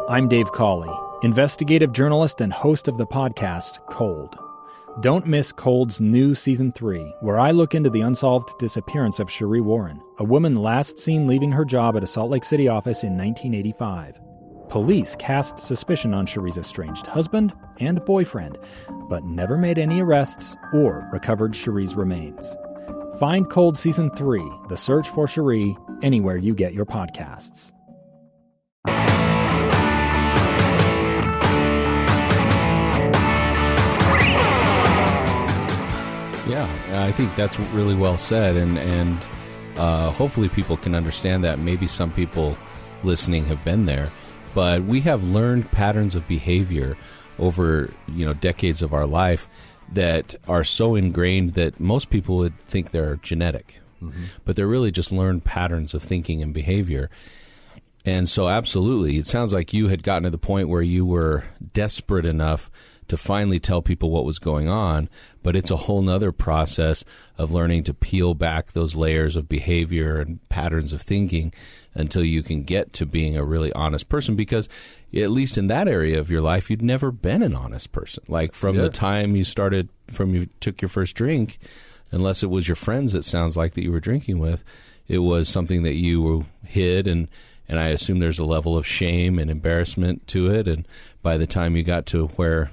I'm Dave Cawley, investigative journalist and host of the podcast Cold. Don't miss Cold's new Season 3, where I look into the unsolved disappearance of Cherie Warren, a woman last seen leaving her job at a Salt Lake City office in 1985. Police cast suspicion on Cherie's estranged husband and boyfriend, but never made any arrests or recovered Cherie's remains. Find Cold Season 3, The Search for Cherie, anywhere you get your podcasts. Yeah, I think that's really well said, and hopefully people can understand that. Maybe some people listening have been there, but we have learned patterns of behavior over decades of our life that are so ingrained that most people would think they're genetic, but they're really just learned patterns of thinking and behavior. And so absolutely, it sounds like you had gotten to the point where you were desperate enough to finally tell people what was going on, but it's a whole nother process of learning to peel back those layers of behavior and patterns of thinking until you can get to being a really honest person, because at least in that area of your life, you'd never been an honest person. Like from the time you started, from you took your first drink, unless it was your friends, it sounds like, that you were drinking with, it was something that you hid, and I assume there's a level of shame and embarrassment to it, and by the time you got to where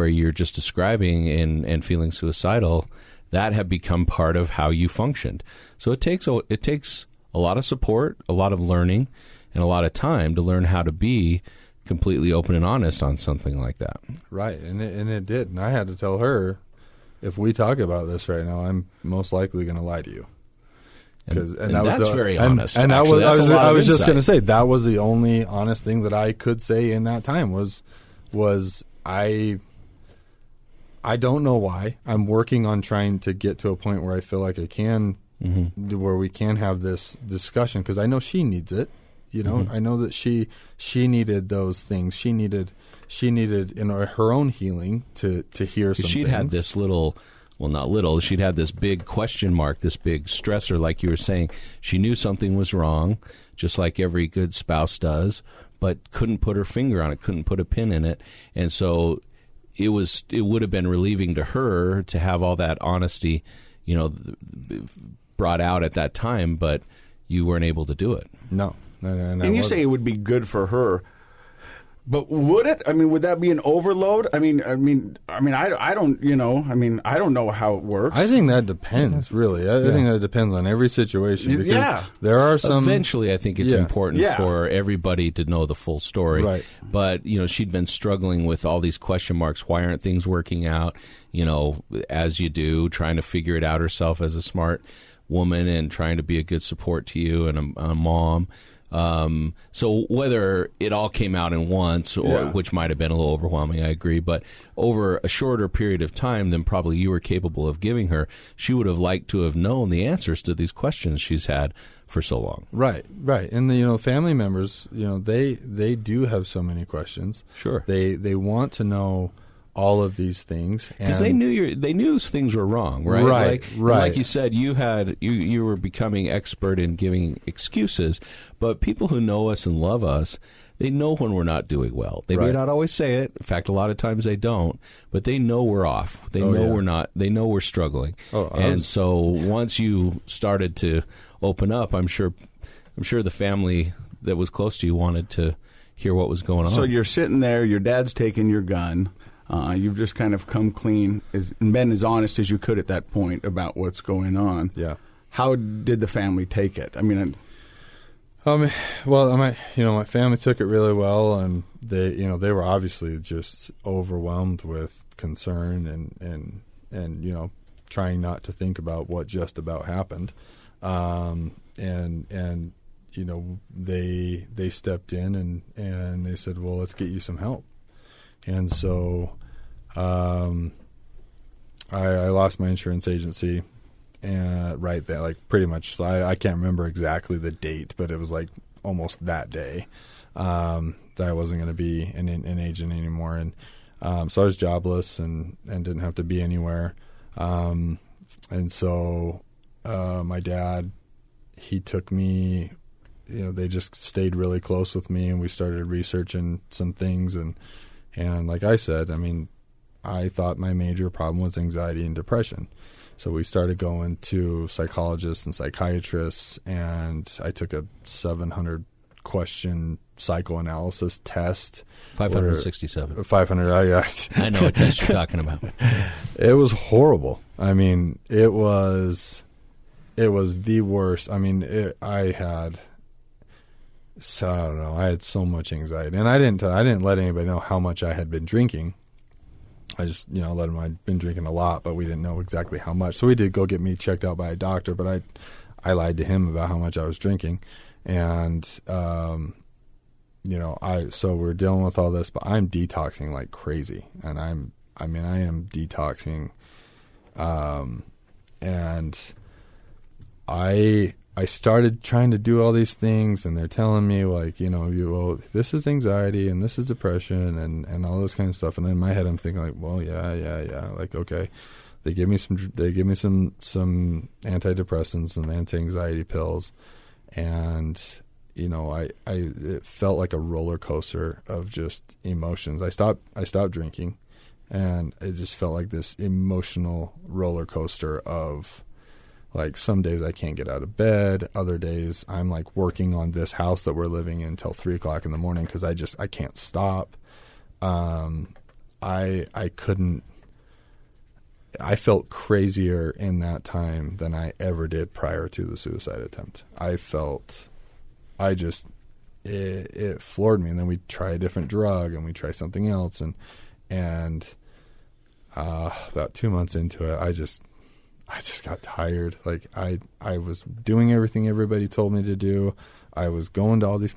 you're just describing and feeling suicidal, that had become part of how you functioned. So it takes a lot of support, a lot of learning, and a lot of time to learn how to be completely open and honest on something like that. Right, and it did. And I had to tell her, if we talk about this right now, I'm most likely going to lie to you. And that's very honest. And actually, I was just going to say, that was the only honest thing that I could say in that time was I don't know why. I'm working on trying to get to a point where I feel like I can, where we can have this discussion, because I know she needs it. I know that she needed those things. She needed in her own healing to hear some She'd things. had this little, well, not little, she'd had this big question mark, this big stressor, like you were saying. She knew something was wrong, just like every good spouse does, but couldn't put her finger on it, couldn't put a pin in it. And so it would have been relieving to her to have all that honesty, brought out at that time, but you weren't able to do it. No. And you say it would be good for her, but would it? I mean, would that be an overload? I don't know how it works. I think that depends, really. I think that depends on every situation, because there are some. Eventually, I think it's important for everybody to know the full story. Right. But she'd been struggling with all these question marks. Why aren't things working out? As you do, trying to figure it out herself as a smart woman and trying to be a good support to you and a mom. So whether it all came out in once, or which might have been a little overwhelming, I agree, but over a shorter period of time than probably you were capable of giving her, she would have liked to have known the answers to these questions she's had for so long. Right. And family members, they do have so many questions. Sure. They want to know all of these things, because they knew things were wrong, right? Right. Like you said, you were becoming expert in giving excuses, but people who know us and love us, they know when we're not doing well. They may not always say it. In fact, a lot of times they don't, but they know we're off. They know we're not. They know we're struggling. So once you started to open up, I'm sure the family that was close to you wanted to hear what was going on. So you're sitting there. Your dad's taking your gun. You've just kind of come clean and been as honest as you could at that point about what's going on. Yeah. How did the family take it? I mean, my family took it really well, and they were obviously just overwhelmed with concern and trying not to think about what just about happened. And they stepped in and they said, well, let's get you some help. And so I lost my insurance agency right there, like pretty much. So I can't remember exactly the date, but it was like almost that day that I wasn't going to be an agent anymore. And so I was jobless and didn't have to be anywhere. And so my dad, he took me they just stayed really close with me, and we started researching some things. And like I said, I mean, I thought my major problem was anxiety and depression. So we started going to psychologists and psychiatrists, and I took a 700-question psychoanalysis test. 567. 500, I know what test you're talking about. It was horrible. I mean, it was the worst. I mean, I had so much anxiety, and I didn't let anybody know how much I had been drinking. I just, let them know I'd been drinking a lot, but we didn't know exactly how much. So we did go get me checked out by a doctor, but I lied to him about how much I was drinking. And, so we're dealing with all this, but I'm detoxing like crazy. And I am detoxing. And I started trying to do all these things, and they're telling me, like, this is anxiety and this is depression and all this kind of stuff. And in my head, I'm thinking, like, well, yeah. Like, okay, they give me some antidepressants, some anti-anxiety pills, and it felt like a roller coaster of just emotions. I stopped drinking, and it just felt like this emotional roller coaster of, like, some days I can't get out of bed. Other days I'm like working on this house that we're living in till 3:00 in the morning because I can't stop. I felt crazier in that time than I ever did prior to the suicide attempt. It floored me. And then we try a different drug, and we try something else. And about 2 months into it, I just got tired. Like, I was doing everything everybody told me to do. I was going to all these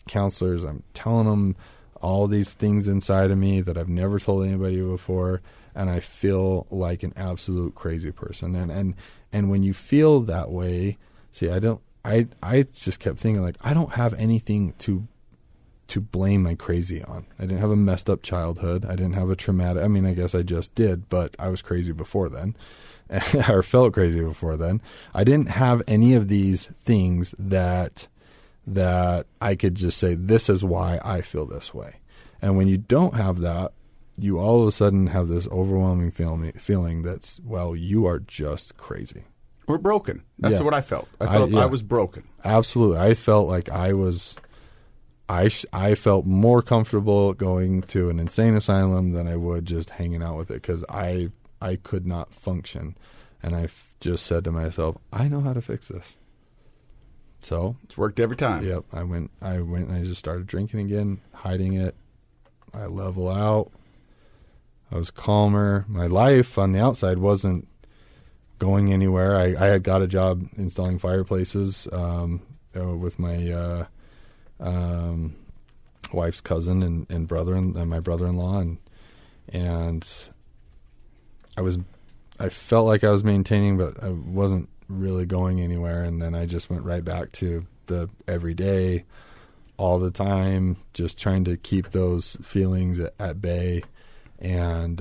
counselors. I'm telling them all these things inside of me that I've never told anybody before, and I feel like an absolute crazy person. And when you feel that way, see, I just kept thinking, like, I don't have anything to blame my crazy on. I didn't have a messed up childhood. I didn't have a traumatic, I mean, I guess I just did, but I was crazy before then, or felt crazy before then. I didn't have any of these things that I could just say, this is why I feel this way. And when you don't have that, you all of a sudden have this overwhelming feeling that's, well, you are just crazy. We're broken. That's what I felt. I was broken. Absolutely. I felt like I felt more comfortable going to an insane asylum than I would just hanging out with it, because I could not function. And I just said to myself, I know how to fix this. So it's worked every time. Yep. I went and I just started drinking again, hiding it. I level out. I was calmer. My life on the outside wasn't going anywhere. I had got a job installing fireplaces with my wife's cousin and brother and my brother-in-law, and I felt like I was maintaining, but I wasn't really going anywhere. And then I just went right back to the everyday, all the time, just trying to keep those feelings at bay. And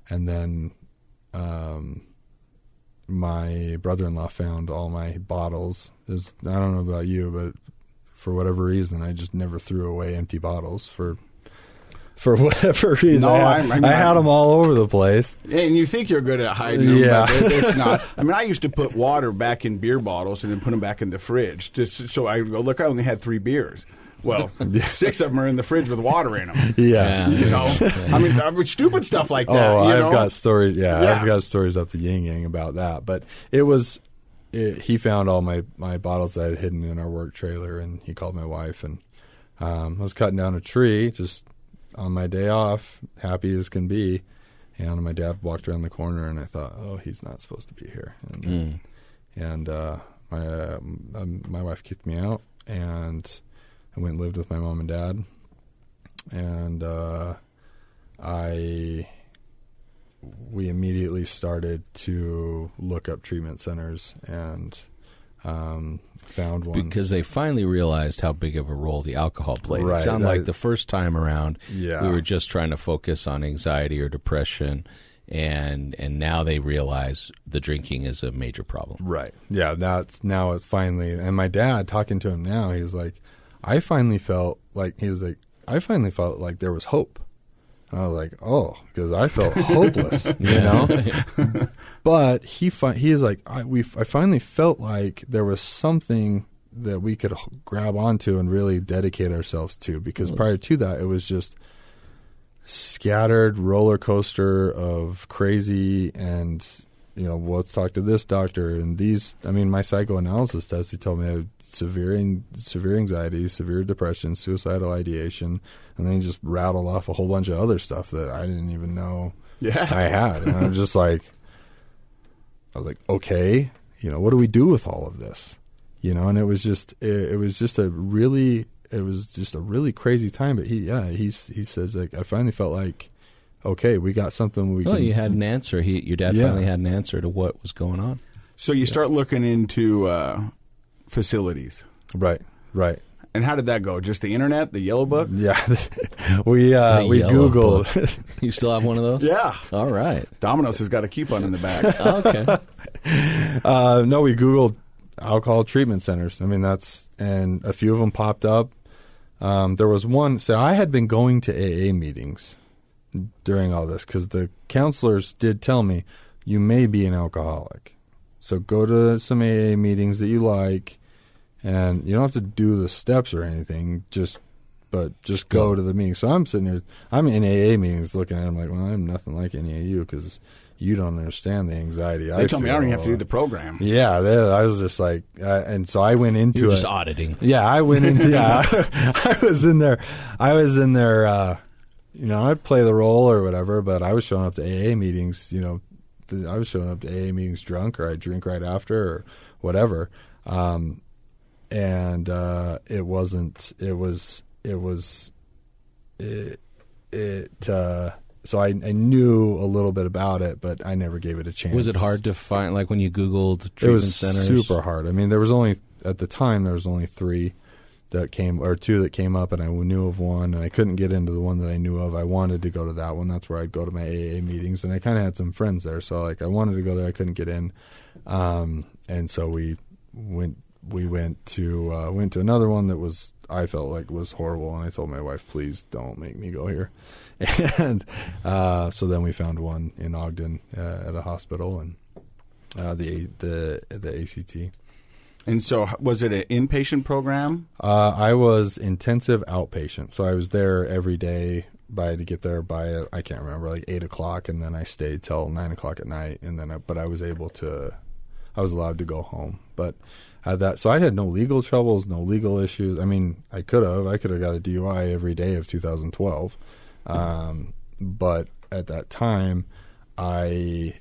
then my brother-in-law found all my bottles. I don't know about you, but for whatever reason, I just never threw away empty bottles for whatever reason. No, I had them all over the place. And you think you're good at hiding them, but it's not. I mean, I used to put water back in beer bottles and then put them back in the fridge. So I go, look, I only had 3 beers. Well, 6 of them are in the fridge with water in them. Yeah. I mean, stupid stuff like that. Oh, I've got stories. Yeah, I've got stories up the yin yang about that. But he found all my bottles that I had hidden in our work trailer, and he called my wife, and I was cutting down a tree just on my day off, happy as can be, and my dad walked around the corner, and I thought, oh, he's not supposed to be here. And my wife kicked me out, and I went and lived with my mom and dad, and we immediately started to look up treatment centers and found one. Because they finally realized how big of a role the alcohol played. Right. It sounded like the first time around, Yeah. we were just trying to focus on anxiety or depression, and now they realize the drinking is a major problem. Right. Yeah. Now it's finally. And my dad, talking to him now, he's like, I finally felt like there was hope. And I was like, oh, because I felt hopeless, you know. But he's like, I finally felt like there was something that we could grab onto and really dedicate ourselves to, because prior to that, it was just scattered roller coaster of crazy and, you know, let's talk to this doctor and these. I mean, my psychoanalysis test, he told me I had severe anxiety, severe depression, suicidal ideation, and then he just rattled off a whole bunch of other stuff that I didn't even know I had. And I was like, okay, you know, what do we do with all of this? You know, and it was just a really crazy time. But he says, like, I finally felt like, okay, we got something. You had an answer. Your dad finally had an answer to what was going on. So you start looking into facilities, right? And how did that go? Just the internet, the yellow book? Yeah, we Googled. Book. You still have one of those? Yeah. All right. Domino's has got a coupon in the back. Okay. No, we Googled alcohol treatment centers. I mean, and a few of them popped up. There was one. So I had been going to AA meetings during all this because the counselors did tell me you may be an alcoholic. So go to some AA meetings that you like, and you don't have to do the steps or anything. Just go to the meeting. So I'm sitting here. I'm in AA meetings looking at them like, well, I'm nothing like any of you because you don't understand the anxiety. They told me I don't even have to do the program. Yeah, I was just like, and so I went into You're just auditing. Yeah, I went into. Yeah, I was in there. You know, I'd play the role or whatever, but I was showing up to AA meetings. You know, I was showing up to AA meetings drunk, or I'd drink right after, or whatever. And it wasn't. It was. So I knew a little bit about it, but I never gave it a chance. Was it hard to find, like when you Googled treatment centers? It was super hard. I mean, there was only 3 that came, or 2 that came up, and I knew of one, and I couldn't get into the one that I knew of. I wanted to go to that one. That's where I'd go to my AA meetings, and I kind of had some friends there, so like I wanted to go there. I couldn't get in, and so we went to another one that was, I felt like was horrible, and I told my wife, please don't make me go here. And so then we found one in Ogden at a hospital, and the ACT. And so was it an inpatient program? I was intensive outpatient, so I was there every day. I had to get there by I can't remember, like 8 o'clock, and then I stayed till 9 o'clock at night, and then I was allowed to go home, but. So I had no legal troubles, no legal issues. I mean, I could have got a DUI every day of 2012. But at that time, I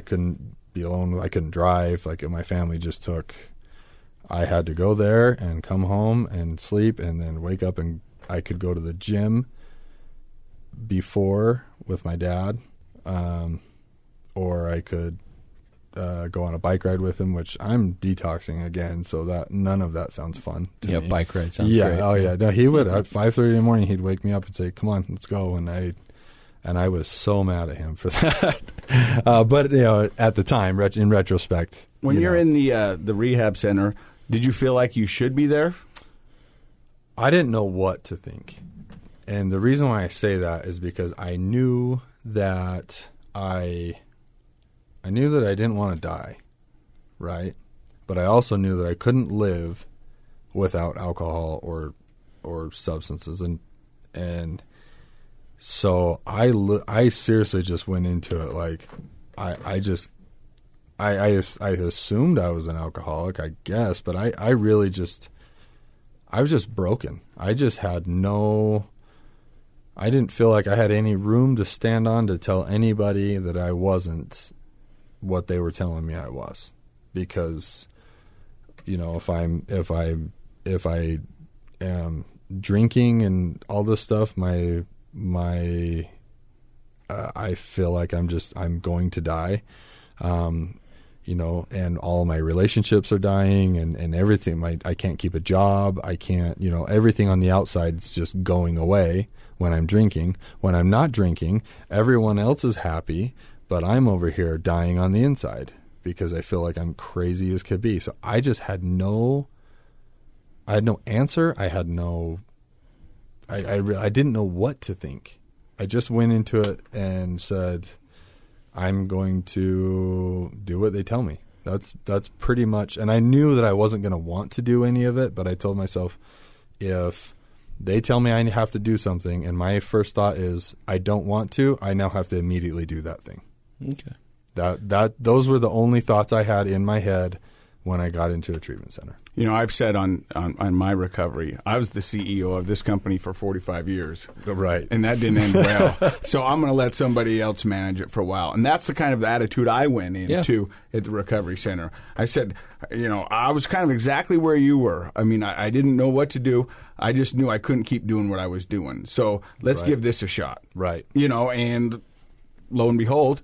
couldn't be alone. I couldn't drive. Like my family just took. I had to go there and come home and sleep and then wake up, and I could go to the gym before with my dad, or I could go on a bike ride with him, which I'm detoxing again, so that none of that sounds fun to me. Bike ride sounds great. Oh yeah, no, he would at 5:30 in the morning he'd wake me up and say, "Come on, let's go," and I was so mad at him for that. But you know, at the time, in retrospect, when you're in the rehab center, did you feel like you should be there? I didn't know what to think, and the reason why I say that is because I knew that I didn't want to die, right? But I also knew that I couldn't live without alcohol or substances, and so I seriously just went into it like I assumed I was an alcoholic, I guess, but I really just I was just broken. I just had I didn't feel like I had any room to stand on to tell anybody that I wasn't what they were telling me I was, because you know, if I am drinking and all this stuff, I feel like I'm going to die, you know, and all my relationships are dying and everything. I can't keep a job. I can't, you know, everything on the outside is just going away. when I'm drinking. When I'm not drinking, everyone else is happy, but I'm over here dying on the inside because I feel like I'm crazy as could be. So I just had no answer. I had no, I didn't know what to think. I just went into it and said, I'm going to do what they tell me. That's pretty much, and I knew that I wasn't going to want to do any of it, but I told myself, if they tell me I have to do something, and my first thought is I don't want to, I now have to immediately do that thing. Okay. Those were the only thoughts I had in my head when I got into a treatment center. You know, I've said on my recovery, I was the CEO of this company for 45 years. Right. And that didn't end well. So I'm going to let somebody else manage it for a while. And that's the kind of attitude I went into at the recovery center. I said, you know, I was kind of exactly where you were. I mean, I didn't know what to do. I just knew I couldn't keep doing what I was doing. So let's give this a shot. Right. You know, and lo and behold,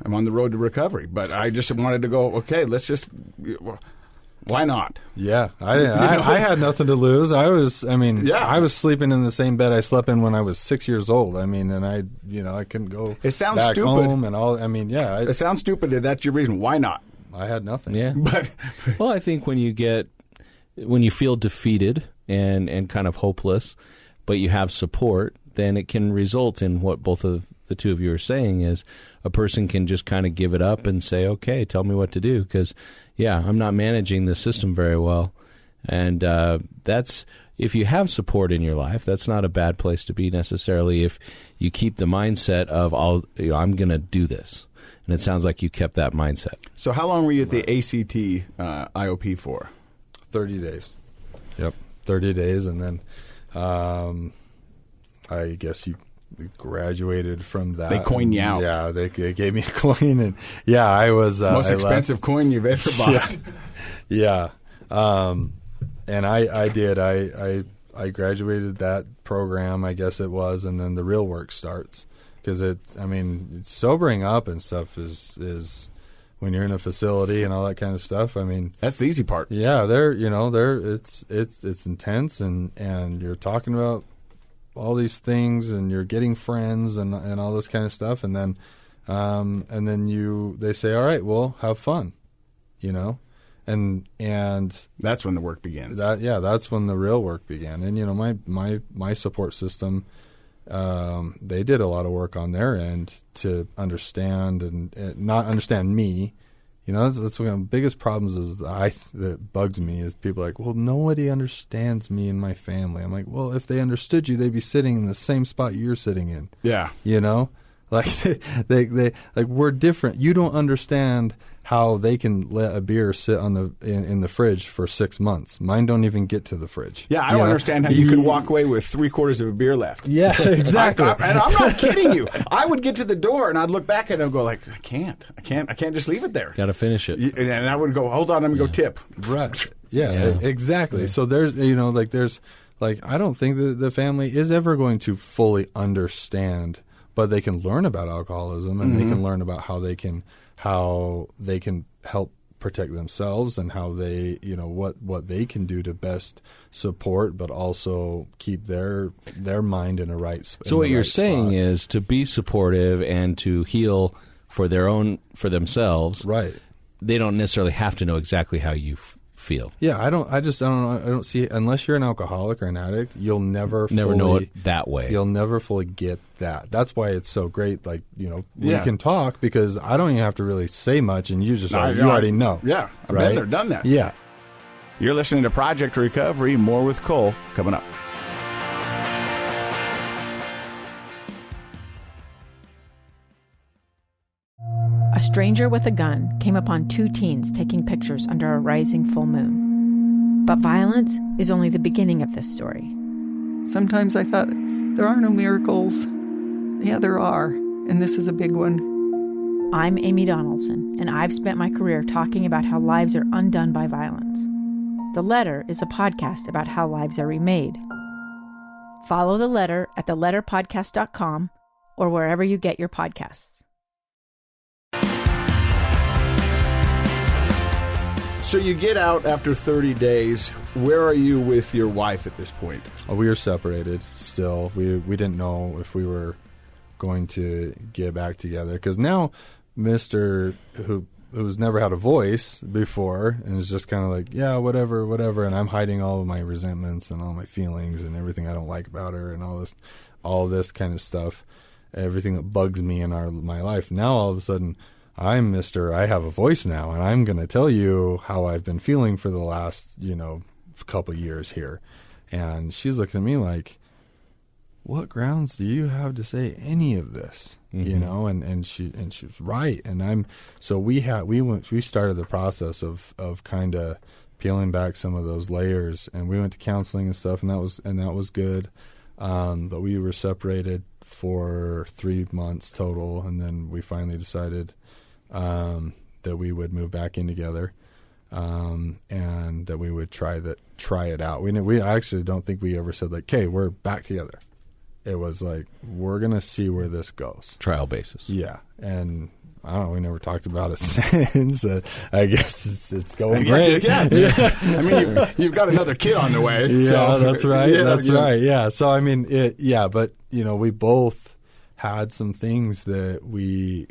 I'm on the road to recovery. But I just wanted to go, okay, let's just, why not? Yeah. I had nothing to lose. I was sleeping in the same bed I slept in when I was 6 years old. I mean, and I couldn't go it sounds back stupid. home and all. I mean, yeah. It sounds stupid. That's your reason. Why not? I had nothing. Yeah. But well, I think when you feel defeated and kind of hopeless, but you have support, then it can result in what both of the two of you are saying is a person can just kind of give it up and say, okay, tell me what to do. Because, I'm not managing the system very well. And that's, if you have support in your life, that's not a bad place to be necessarily if you keep the mindset of, I'm going to do this. And it sounds like you kept that mindset. So how long were you at the ACT IOP for? 30 days. Yep, 30 days. And then I guess you graduated from that. They coined you out. Yeah, they gave me a coin. And I was... most expensive coin you've ever bought. Yeah. And I did. I graduated that program, I guess it was, and then the real work starts. Because sobering up and stuff is when you're in a facility and all that kind of stuff. I mean, that's the easy part. Yeah, it's intense, and you're talking about all these things, and you're getting friends and all this kind of stuff, and then they say, all right, well, have fun, and that's when the work begins. That's when the real work began, and my support system. They did a lot of work on their end to understand and not understand me. That's one of the biggest problems that bugs me is people are like, well, nobody understands me and my family. I'm like, well, if they understood you, they'd be sitting in the same spot you're sitting in. Yeah. Like they like we're different. You don't understand how they can let a beer sit on in the fridge for 6 months. Mine don't even get to the fridge. Yeah, I don't understand how you can walk away with 3/4 of a beer left. Yeah, exactly. And I'm not kidding you. I would get to the door and I'd look back at it and go like, I can't just leave it there. Got to finish it. And I would go, hold on, let me go tip. Right. Yeah. Exactly. Yeah. So there's I don't think that the family is ever going to fully understand, but they can learn about alcoholism and they can learn about how they can help protect themselves and how they, what they can do to best support, but also keep their mind in a right spot. So what you're saying is to be supportive and to heal for themselves. Right. They don't necessarily have to know exactly how you feel. Yeah, I don't see, unless you're an alcoholic or an addict, you'll never know it that way. You'll never fully get that. That's why it's so great. Like, we can talk because I don't even have to really say much, and you just already know. Yeah, I've been there, done that. Yeah. You're listening to Project Recovery. More with Cole coming up. A stranger with a gun came upon two teens taking pictures under a rising full moon. But violence is only the beginning of this story. Sometimes I thought, there are no miracles. Yeah, there are, and this is a big one. I'm Amy Donaldson, and I've spent my career talking about how lives are undone by violence. The Letter is a podcast about how lives are remade. Follow The Letter at theletterpodcast.com or wherever you get your podcasts. So you get out after 30 days. Where are you with your wife at this point? We are separated still. We didn't know if we were going to get back together, because now Mr. who's never had a voice before and is just kind of like, yeah, whatever, and I'm hiding all of my resentments and all my feelings and everything I don't like about her and all this kind of stuff, everything that bugs me in my life. Now all of a sudden I'm Mr. I have a voice now, and I'm going to tell you how I've been feeling for the last, couple years here. And she's looking at me like, what grounds do you have to say any of this? Mm-hmm. And she was right. And we started the process of kind of peeling back some of those layers, and we went to counseling and stuff, and that was good. But we were separated for 3 months total, and then we finally decided that we would move back in together, and that we would try it out. I actually don't think we ever said like, "Okay, we're back together." It was like, we're gonna see where this goes. Trial basis. Yeah, and I don't know. We never talked about it since. I guess it's going great. Yeah. I mean, you've got another kid on the way. Yeah, so. That's right. Yeah, that's right. Yeah. So I mean, but we both had some things that we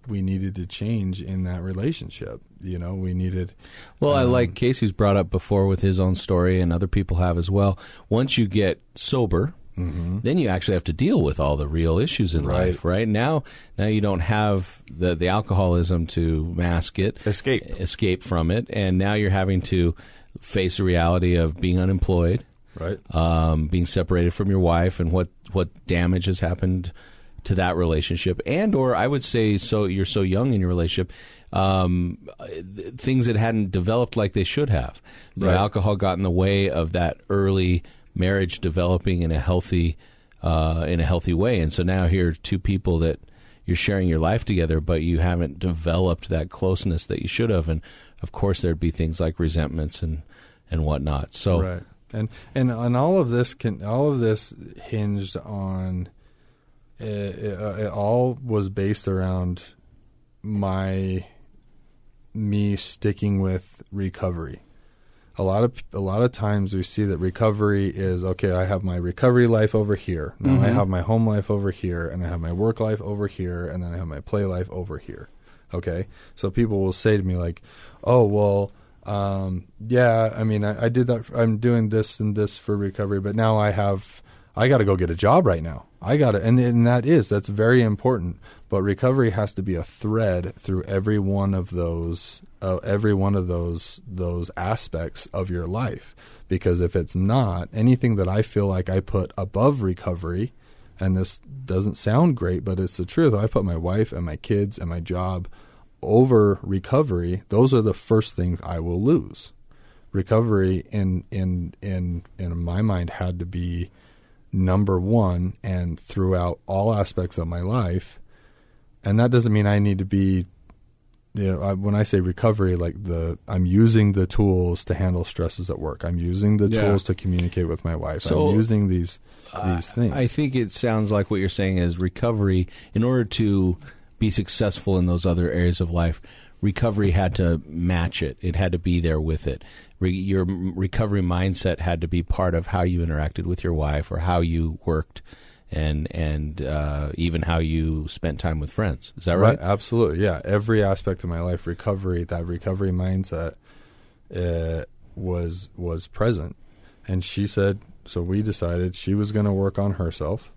needed to change in that relationship. We needed. Well, I like Casey's brought up before with his own story, and other people have as well. Once you get sober, mm-hmm. then you actually have to deal with all the real issues in life, right? Now you don't have the alcoholism to mask it, escape from it, and now you're having to face the reality of being unemployed, right? Being separated from your wife, and what damage has happened to that relationship, or I would say, so you're so young in your relationship, things that hadn't developed like they should have. Alcohol got in the way of that early marriage developing in a healthy way, and so now here are two people that you're sharing your life together, but you haven't developed that closeness that you should have, and of course there'd be things like resentments and whatnot. So, right, and all of this hinged on it all was based around me sticking with recovery. A lot of times we see that recovery is, okay, I have my recovery life over here. Now mm-hmm. I have my home life over here, and I have my work life over here, and then I have my play life over here. Okay? So people will say to me like, oh, well, yeah, I mean, I did that. I'm doing this and this for recovery, but now I got to go get a job right now. And that's very important. But recovery has to be a thread through every one of those aspects of your life. Because if it's not, anything that I feel like I put above recovery, and this doesn't sound great, but it's the truth. I put my wife and my kids and my job over recovery. Those are the first things I will lose. Recovery in my mind had to be number one, and throughout all aspects of my life. And that doesn't mean I need to be, when I say recovery, like I'm using the tools to handle stresses at work. I'm using the tools to communicate with my wife. So, I'm using these things. I think it sounds like what you're saying is recovery, in order to be successful in those other areas of life, recovery had to match it. It had to be there with it. Your recovery mindset had to be part of how you interacted with your wife, or how you worked, and even how you spent time with friends. Is that right? Absolutely, yeah. Every aspect of my life, that recovery mindset was present. And she said, so we decided she was going to work on herself,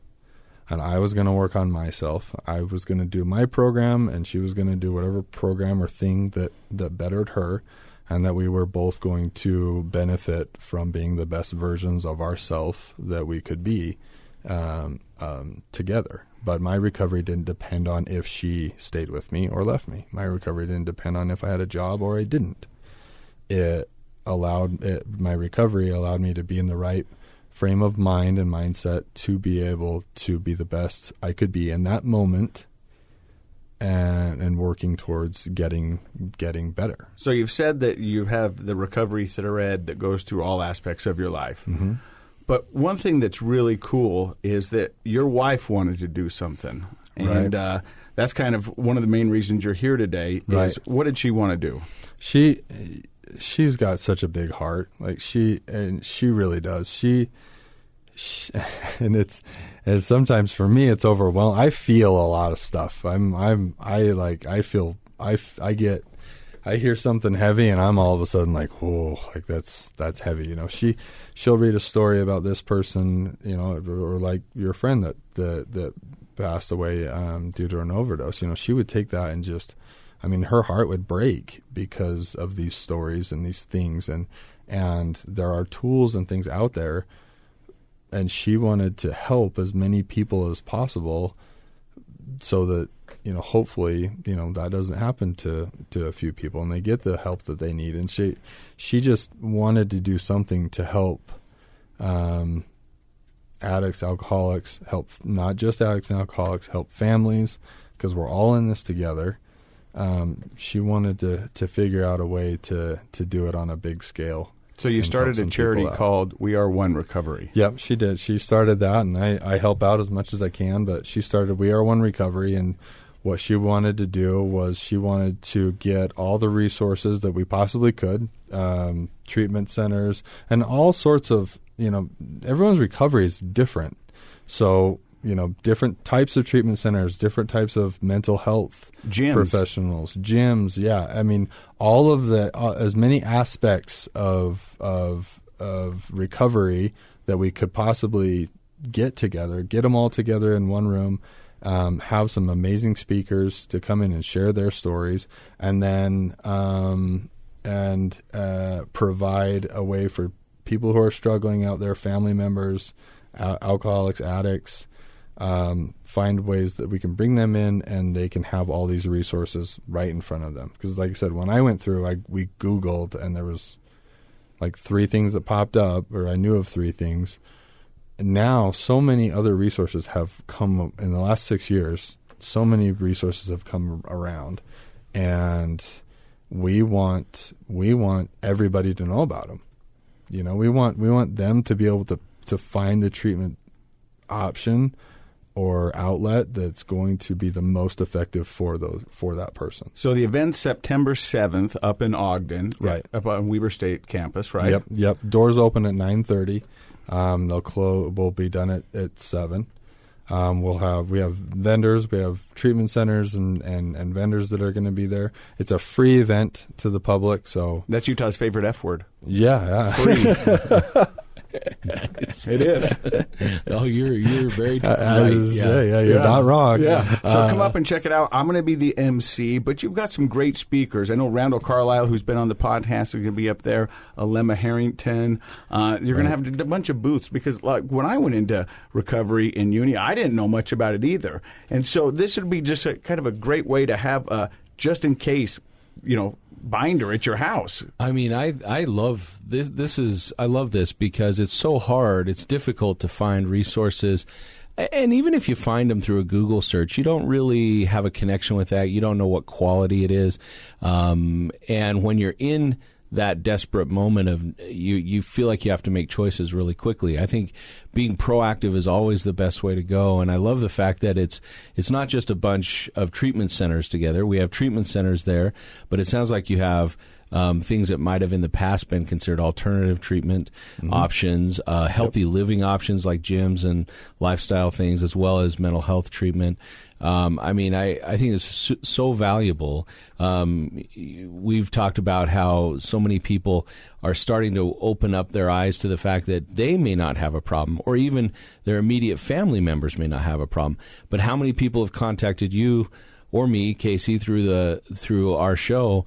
and I was going to work on myself. I was going to do my program, and she was going to do whatever program or thing that bettered her, and that we were both going to benefit from being the best versions of ourselves that we could be together. But my recovery didn't depend on if she stayed with me or left me. My recovery didn't depend on if I had a job or I didn't. My recovery allowed me to be in the right frame of mind and mindset to be able to be the best I could be in that moment, and working towards getting better. So you've said that you have the recovery thread that goes through all aspects of your life. Mm-hmm. But one thing that's really cool is that your wife wanted to do something. And that's kind of one of the main reasons you're here today. Right. Is what did she want to do? She's got such a big heart. Like she really does. She and it's sometimes for me it's overwhelming. I feel a lot of stuff. I hear something heavy and I'm all of a sudden like, whoa, like that's heavy. You know, she'll read a story about this person, you know, or like your friend that passed away due to an overdose. You know, she would take that and just, I mean, her heart would break because of these stories and these things, and there are tools and things out there, and she wanted to help as many people as possible so that, you know, hopefully, you know, that doesn't happen to a few people and they get the help that they need. And she just wanted to do something to help addicts, alcoholics, help not just addicts and alcoholics, help families, because we're all in this together. She wanted to figure out a way to do it on a big scale. So you started a charity called We Are One Recovery. Yep, she did. She started that, and I help out as much as I can, but she started We Are One Recovery, and what she wanted to do was she wanted to get all the resources that we possibly could, treatment centers, and all sorts of, you know, everyone's recovery is different. So, you know, different types of treatment centers, different types of mental health professionals, gyms. Yeah, I mean, all of the as many aspects of recovery that we could possibly get together, get them all together in one room, have some amazing speakers to come in and share their stories, and then provide a way for people who are struggling out there, family members, alcoholics, addicts. Find ways that we can bring them in and they can have all these resources right in front of them. Because like I said, when I went through, we Googled and there was like 3 things that popped up, or I knew of 3 things. And now so many other resources have come in the last 6 years. So many resources have come around, and we want everybody to know about them. You know, we want them to be able to find the treatment option or outlet that's going to be the most effective for that person. So the event's September 7th up in Ogden, right, up on Weber State campus, right? Yep. Doors open at 9:30. We'll be done at 7. We have vendors, we have treatment centers and vendors that are going to be there. It's a free event to the public, so that's Utah's favorite F word. Yeah. Free. Nice. It is. Oh, you're very right. You're not wrong. Yeah. So come up and check it out. I'm going to be the MC, but you've got some great speakers. I know Randall Carlisle, who's been on the podcast, is going to be up there. Alema Harrington. You're going to have a bunch of booths because, like, when I went into recovery in uni, I didn't know much about it either. And so this would be just kind of a great way to have just in case, you know, binder at your house. I mean, I love this. I love this because it's so hard. It's difficult to find resources. And even if you find them through a Google search, you don't really have a connection with that. You don't know what quality it is. And when you're in that desperate moment of you feel like you have to make choices really quickly. I think being proactive is always the best way to go. And I love the fact that it's not just a bunch of treatment centers together. We have treatment centers there, but it sounds like you have things that might have in the past been considered alternative treatment options, healthy living options like gyms and lifestyle things, as well as mental health treatment. I mean, I think it's so valuable. We've talked about how so many people are starting to open up their eyes to the fact that they may not have a problem, or even their immediate family members may not have a problem. But how many people have contacted you or me, Casey, through our show,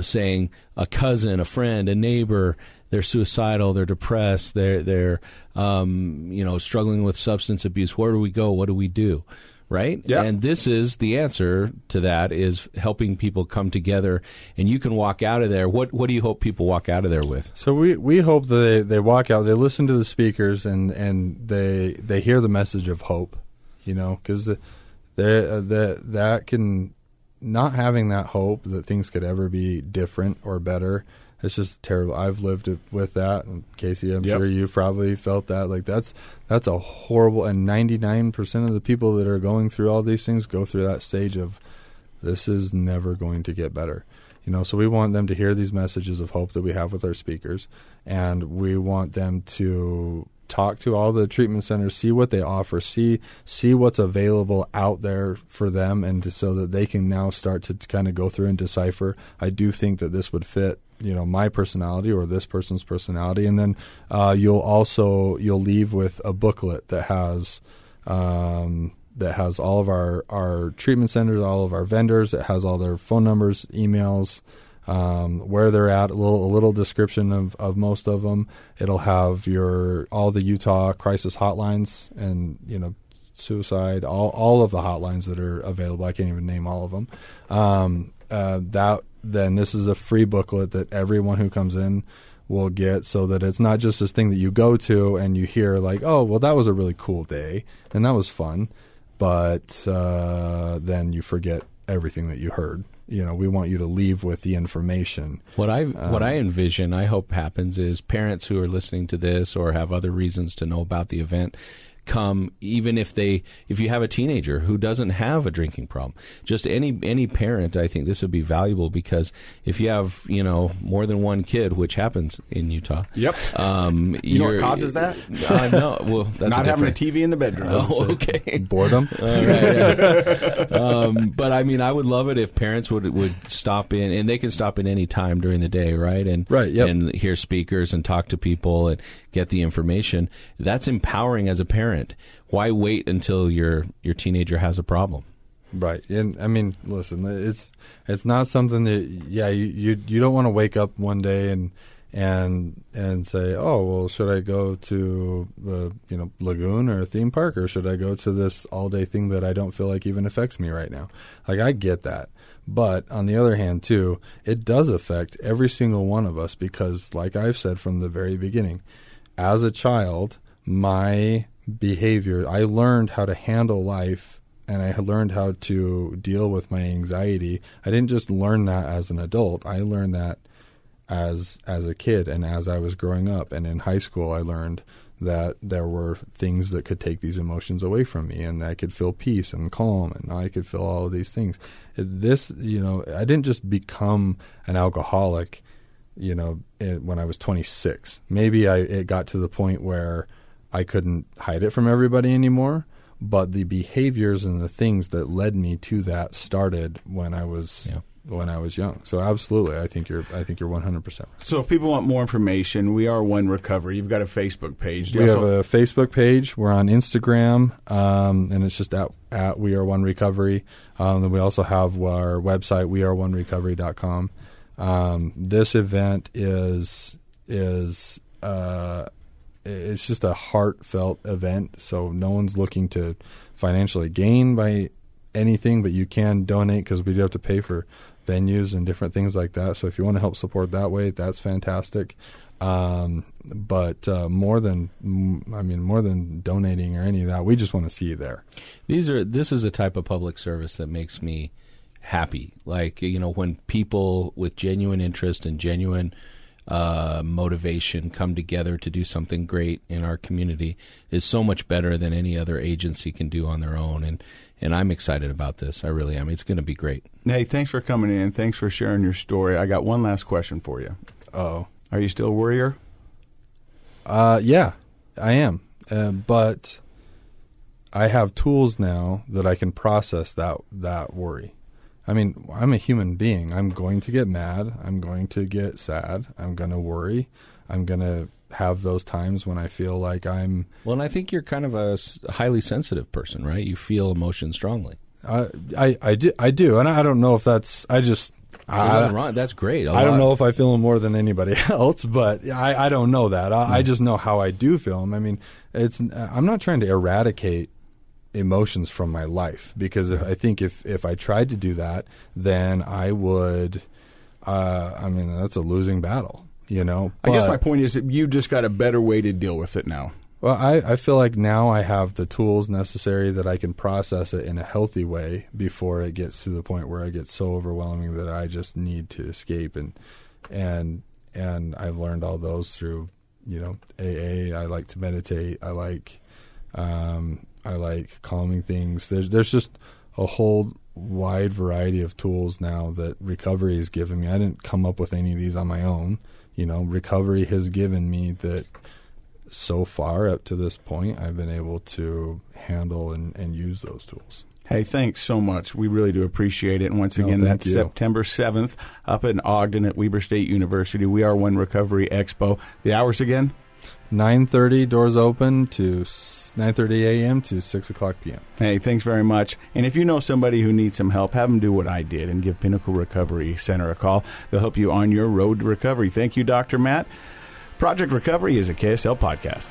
saying a cousin, a friend, a neighbor, they're suicidal, they're depressed, they're struggling with substance abuse. Where do we go? What do we do? Right? Yep. And this is the answer to that, is helping people come together, and you can walk out of there. What do you hope people walk out of there with? So we hope that they walk out, they listen to the speakers, and they hear the message of hope, you know, because that can, not having that hope that things could ever be different or better, It's just terrible. I've lived with that. And Casey, I'm sure you've probably felt that. Like that's a horrible, and 99% of the people that are going through all these things go through that stage of this is never going to get better. So we want them to hear these messages of hope that we have with our speakers, and we want them to talk to all the treatment centers, see what they offer, see what's available out there for them, and so that they can now start to kind of go through and decipher. I do think that this would fit, my personality or this person's personality, and then you'll leave with a booklet that has all of our treatment centers, all of our vendors. It has all their phone numbers, emails, where they're at, a little description of most of them. It'll have all the Utah crisis hotlines and, suicide, all of the hotlines that are available. I can't even name all of them. Then this is a free booklet that everyone who comes in will get, so that it's not just this thing that you go to and you hear like, oh, well, that was a really cool day and that was fun. But then you forget everything that you heard. We want you to leave with the information. What I envision, I hope happens, is parents who are listening to this or have other reasons to know about the event come, even if you have a teenager who doesn't have a drinking problem. Just any parent, I think this would be valuable, because if you have, more than one kid, which happens in Utah. Yep. You know what causes that? No. Well, that's not having a TV in the bedroom. Oh, okay. Boredom. Right, yeah. But I would love it if parents would stop in, and they can stop in any time during the day, right? And and hear speakers and talk to people and get the information. That's empowering as a parent. Why wait until your teenager has a problem? Right. And listen, it's not something that you don't want to wake up one day and say, oh, well, should I go to the lagoon or a theme park, or should I go to this all day thing that I don't feel like even affects me right now? Like, I get that. But on the other hand, too, it does affect every single one of us, because like I've said from the very beginning, as a child, my behavior, I learned how to handle life, and I learned how to deal with my anxiety. I didn't just learn that as an adult. I learned that as a kid, and as I was growing up, and in high school, I learned that there were things that could take these emotions away from me, and I could feel peace and calm, and I could feel all of these things. I didn't just become an alcoholic, when I was 26. Maybe it got to the point where I couldn't hide it from everybody anymore, but the behaviors and the things that led me to that started when I was young. So absolutely, I think you're 100% right. So if people want more information, We Are One Recovery. You've got a Facebook page. We have a Facebook page. We're on Instagram, and it's just at We Are One Recovery. Then we also have our website, weareonerecovery.com. This event is it's just a heartfelt event, so no one's looking to financially gain by anything, but you can donate, because we do have to pay for venues and different things like that. So if you want to help support that way, that's fantastic. But more than donating or any of that, we just want to see you there. This is a type of public service that makes me happy. Like, when people with genuine interest and genuine motivation come together to do something great in our community is so much better than any other agency can do on their own. And I'm excited about this. I really am. It's going to be great. Hey, thanks for coming in. Thanks for sharing your story. I got one last question for you. Oh, are you still a worrier? Yeah, I am. But I have tools now that I can process that worry. I'm a human being. I'm going to get mad. I'm going to get sad. I'm going to worry. I'm going to have those times when I feel like I'm... Well, and I think you're kind of a highly sensitive person, right? You feel emotion strongly. I do. And I don't know if that's... That's great. I don't know if I feel them more than anybody else, but I don't know that. I just know how I do feel them. I'm not trying to eradicate emotions from my life, because I think if I tried to do that, then I would, that's a losing battle, But, I guess my point is that you just got a better way to deal with it now. Well, I feel like now I have the tools necessary that I can process it in a healthy way before it gets to the point where it gets so overwhelming that I just need to escape. And and I've learned all those through, AA. I like to meditate. I like calming things. There's just a whole wide variety of tools now that recovery has given me. I didn't come up with any of these on my own. Recovery has given me that so far up to this point, I've been able to handle and use those tools. Hey, thanks so much. We really do appreciate it. And once again, that's September 7th up in Ogden at Weber State University. We Are One Recovery Expo. The hours again? 9:30, doors open to 9:30 a.m. to 6 o'clock p.m. Hey, thanks very much. And if you know somebody who needs some help, have them do what I did and give Pinnacle Recovery Center a call. They'll help you on your road to recovery. Thank you, Dr. Matt. Project Recovery is a KSL podcast.